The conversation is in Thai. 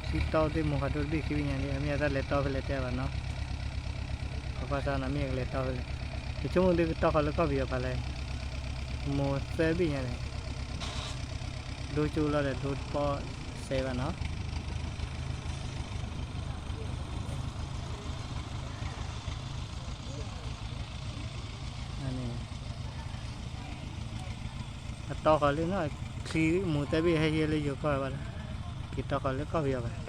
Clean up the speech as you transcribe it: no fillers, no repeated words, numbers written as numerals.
ที่ต่อที่มุขดุลบิคิวิญญาณนี่มีอะไรเล็ดต่อไปเล็ดเท่านั้นเนาะเขาก็จะนั่นมีอะไรเล็ดต่อไปเลยที่ชั่วโมงที่ต่อเขาเลยก็เบียร์ไปเลยมุขเสบิญญาณดูจูแล้วเลยดูพอเซวันเนาะอันนี้ต่อเขาเลยเนาะคือมุขเสบิให้เยอะเลยอยู่ก็ว่าคิดต่อเขาเลยก็เบียร์ไป